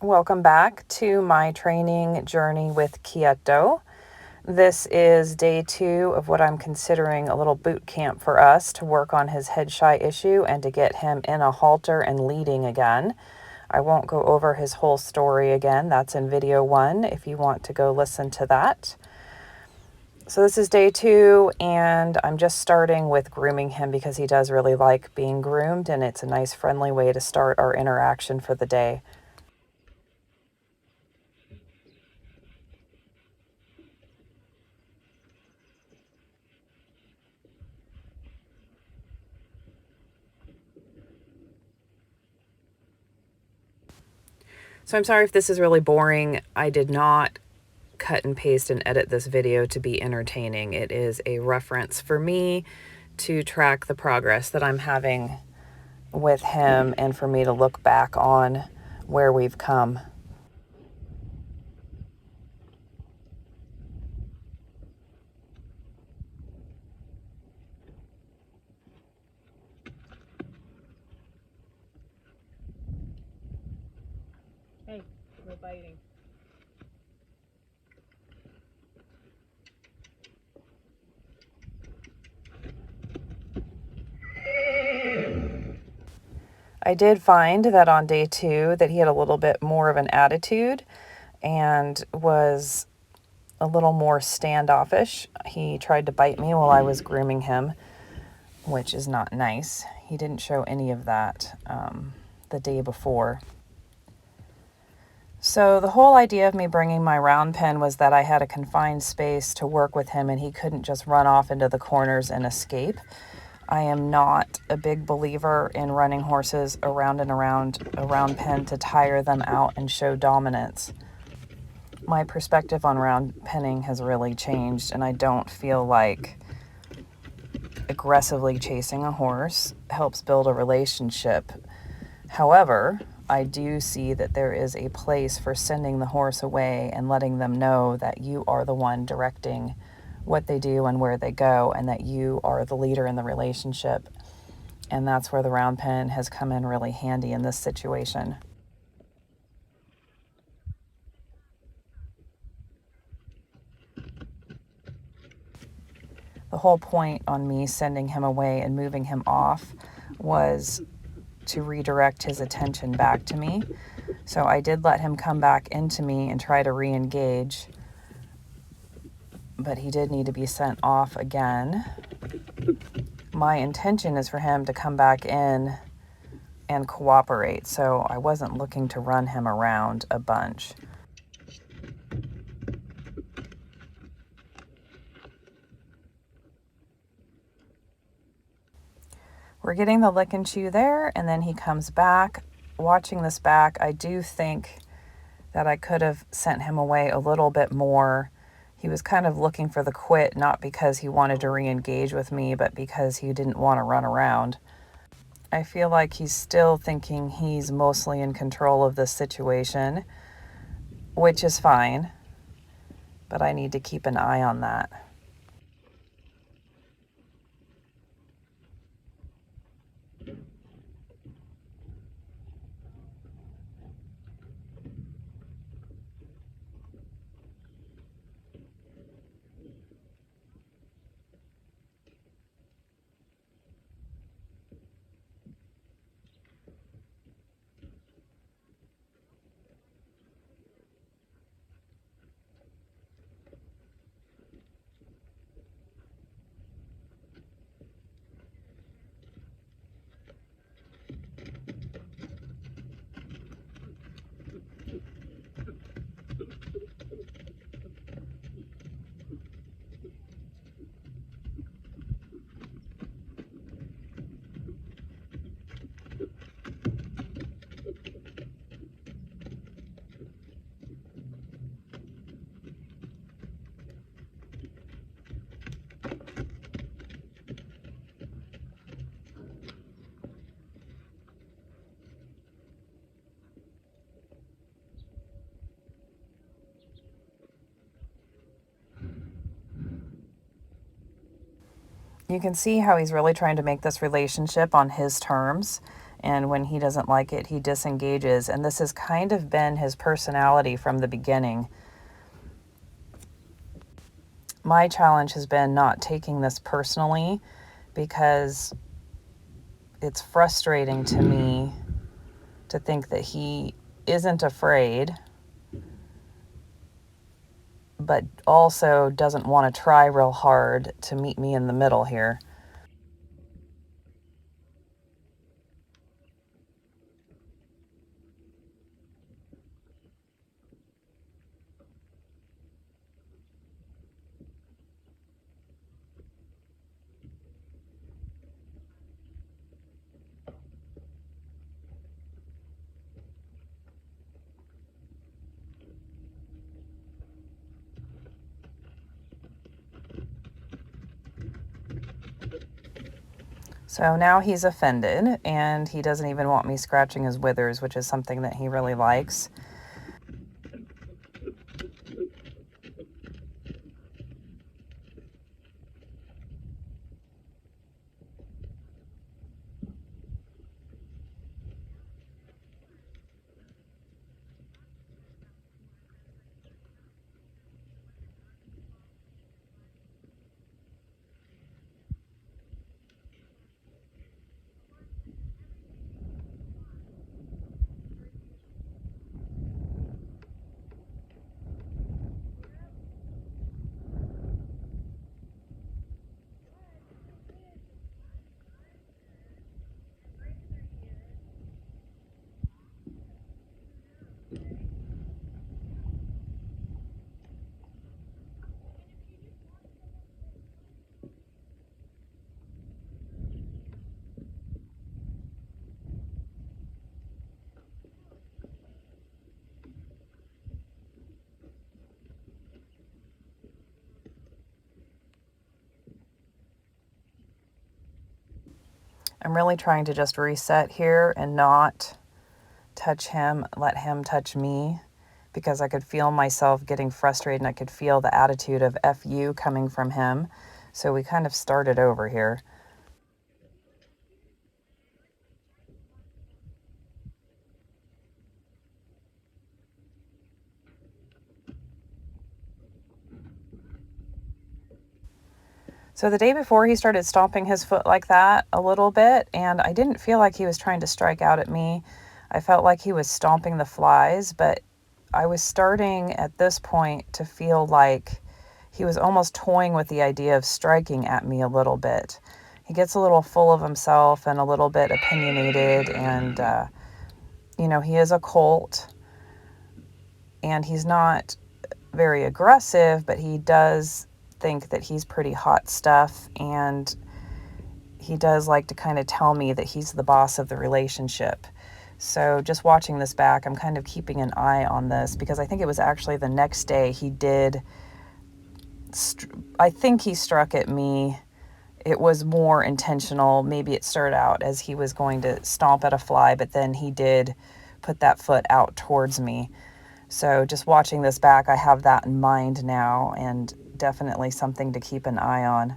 Welcome back to my training journey with Quieto. This is day 2 of what I'm considering a little boot camp for us to work on his Headshy issue and to get him in a halter and leading again. I won't go over his whole story again. That's in video 1 if you want to go listen to that. So this is day 2, and I'm just starting with grooming him because he does really like being groomed, and it's a nice friendly way to start our interaction for the day. So I'm sorry if this is really boring. I did not cut and paste and edit this video to be entertaining. It is a reference for me to track the progress that I'm having with him and for me to look back on where we've come. Hey, no biting. I did find that on day 2 that he had a little bit more of an attitude and was a little more standoffish. He tried to bite me while I was grooming him, which is not nice. He didn't show any of that the day before. So the whole idea of me bringing my round pen was that I had a confined space to work with him and he couldn't just run off into the corners and escape. I am not a big believer in running horses around and around a round pen to tire them out and show dominance. My perspective on round penning has really changed, and I don't feel like aggressively chasing a horse helps build a relationship. However, I do see that there is a place for sending the horse away and letting them know that you are the one directing what they do and where they go, and that you are the leader in the relationship. And that's where the round pen has come in really handy in this situation. The whole point on me sending him away and moving him off was to redirect his attention back to me. So I did let him come back into me and try to re-engage, but he did need to be sent off again. My intention is for him to come back in and cooperate, so I wasn't looking to run him around a bunch. We're getting the lick and chew there, and then he comes back. Watching this back, I do think that I could have sent him away a little bit more. He was kind of looking for the quit, not because he wanted to re-engage with me, but because he didn't want to run around. I feel like he's still thinking he's mostly in control of this situation, which is fine, but I need to keep an eye on that. You can see how he's really trying to make this relationship on his terms, And when he doesn't like it, he disengages. And this has kind of been his personality from the beginning. My challenge has been not taking this personally, because it's frustrating to me to think that he isn't afraid, but also doesn't want to try real hard to meet me in the middle here. So now he's offended, and he doesn't even want me scratching his withers, which is something that he really likes. I'm really trying to just reset here and not touch him, let him touch me, because I could feel myself getting frustrated, and I could feel the attitude of F you coming from him. So we kind of started over here. So the day before, he started stomping his foot like that a little bit, and I didn't feel like he was trying to strike out at me. I felt like he was stomping the flies, but I was starting at this point to feel like he was almost toying with the idea of striking at me a little bit. He gets a little full of himself and a little bit opinionated, and he is a Colt, and he's not very aggressive, but he does think that he's pretty hot stuff, and he does like to kind of tell me that he's the boss of the relationship. So just watching this back, I'm kind of keeping an eye on this, because I think it was actually the next day he did, I think he struck at me. It was more intentional. Maybe it started out as he was going to stomp at a fly, but then he did put that foot out towards me. So just watching this back, I have that in mind now, and definitely something to keep an eye on.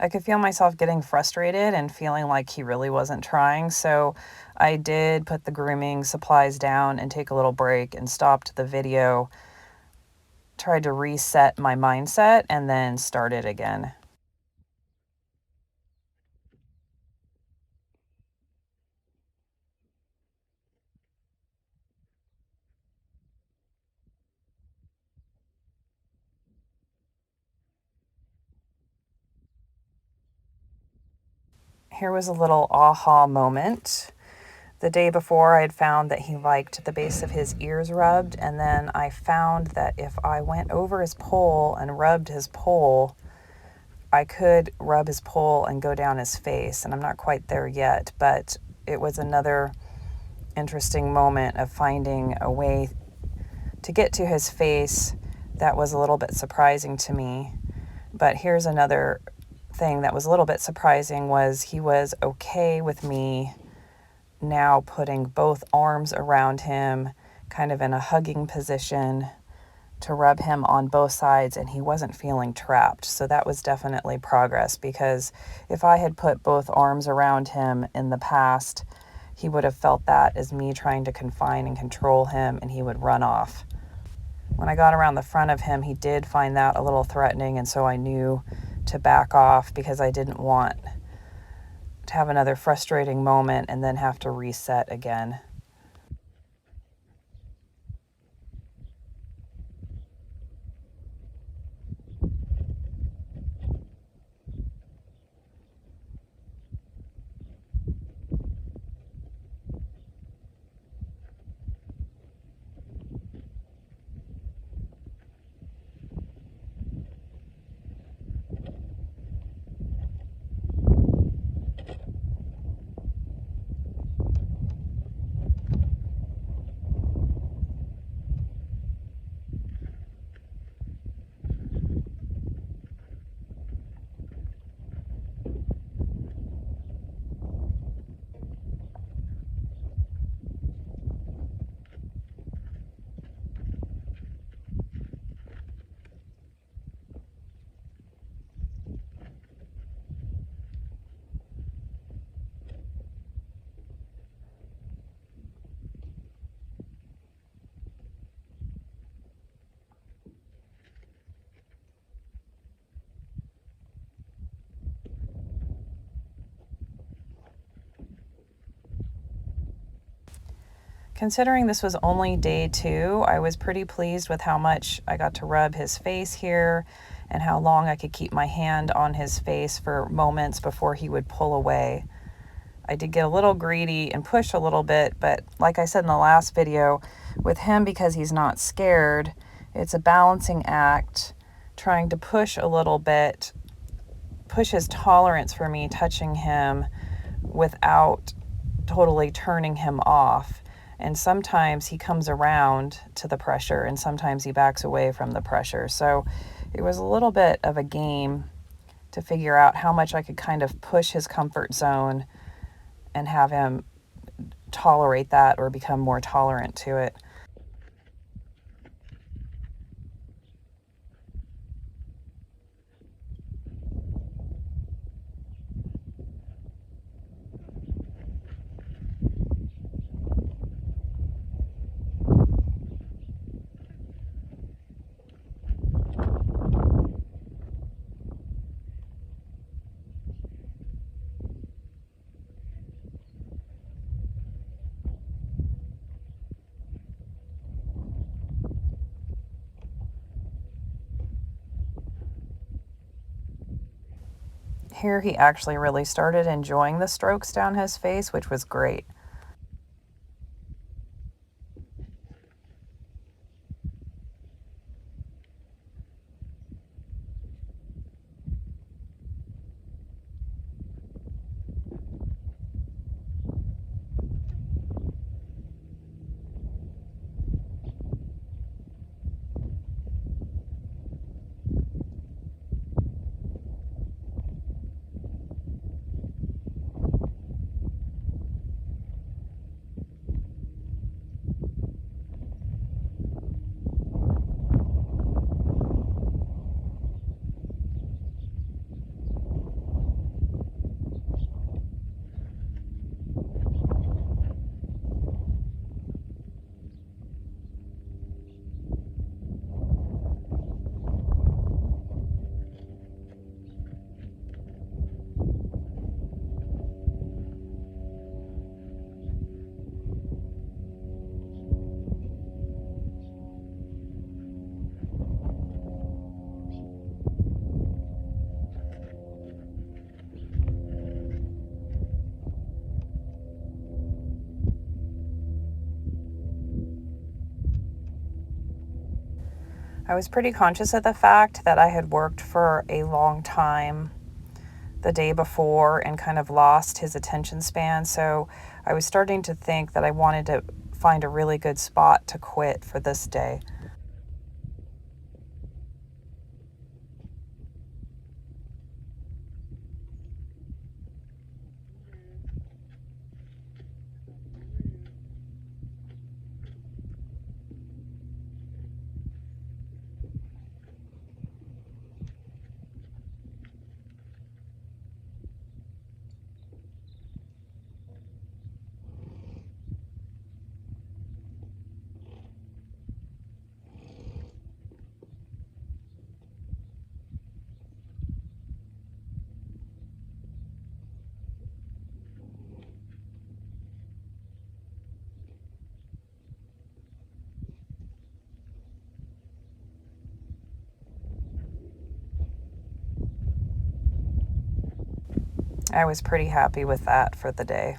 I could feel myself getting frustrated and feeling like he really wasn't trying, so I did put the grooming supplies down and take a little break and stopped the video, tried to reset my mindset, and then started again. Here was a little aha moment. The day before, I had found that he liked the base of his ears rubbed, and then I found that if I went over his poll and rubbed his poll, I could rub his poll and go down his face, and I'm not quite there yet, but it was another interesting moment of finding a way to get to his face that was a little bit surprising to me. But here's another thing that was a little bit surprising was he was okay with me now putting both arms around him, kind of in a hugging position to rub him on both sides, and he wasn't feeling trapped. So that was definitely progress, because if I had put both arms around him in the past, he would have felt that as me trying to confine and control him, and he would run off. When I got around the front of him, he did find that a little threatening, and so I knew to back off because I didn't want to have another frustrating moment and then have to reset again. Considering this was only day 2, I was pretty pleased with how much I got to rub his face here and how long I could keep my hand on his face for moments before he would pull away. I did get a little greedy and push a little bit, but like I said in the last video, with him, because he's not scared, it's a balancing act, trying to push a little bit, push his tolerance for me touching him without totally turning him off. And sometimes he comes around to the pressure and sometimes he backs away from the pressure. So it was a little bit of a game to figure out how much I could kind of push his comfort zone and have him tolerate that or become more tolerant to it. Here he actually really started enjoying the strokes down his face, which was great. I was pretty conscious of the fact that I had worked for a long time the day before and kind of lost his attention span. So I was starting to think that I wanted to find a really good spot to quit for this day. I was pretty happy with that for the day.